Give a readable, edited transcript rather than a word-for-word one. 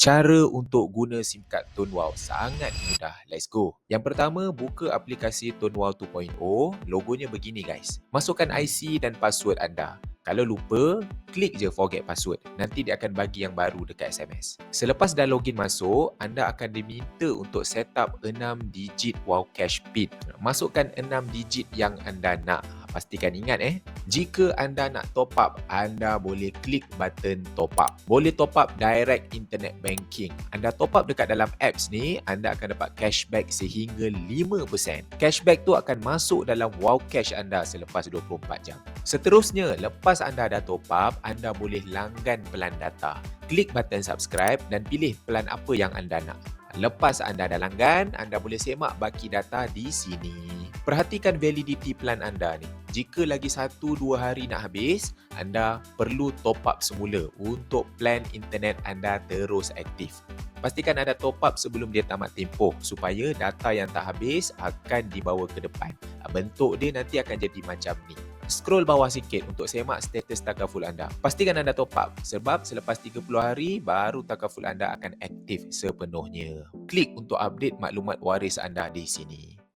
Cara untuk guna SIM card Tonewau sangat mudah. Let's go. Yang pertama, buka aplikasi Tonewau 2.0. Logonya begini guys. Masukkan IC dan password anda. Kalau lupa, klik je forget password. Nanti dia akan bagi yang baru dekat SMS. Selepas dah login masuk, anda akan diminta untuk set up 6 digit Wow Cash PIN. Masukkan 6 digit yang anda nak. Pastikan ingat Jika anda nak top up, anda boleh klik button top up. Boleh top up direct internet banking. Anda top up dekat dalam apps ni, anda akan dapat cashback sehingga 5%. Cashback tu akan masuk dalam Wow Cash anda selepas 24 jam. Seterusnya, lepas anda dah top up, anda boleh langgan pelan data. Klik button subscribe dan pilih pelan apa yang anda nak. Lepas anda dah langgan, anda boleh semak baki data di sini. Perhatikan validity plan anda ni. Jika lagi 1-2 hari nak habis, anda perlu top up semula untuk plan internet anda terus aktif. Pastikan anda top up sebelum dia tamat tempoh supaya data yang tak habis akan dibawa ke depan. Bentuk dia nanti akan jadi macam ni. Scroll bawah sikit untuk semak status takaful anda. Pastikan anda top up sebab selepas 30 hari baru takaful anda akan aktif sepenuhnya. Klik untuk update maklumat waris anda di sini.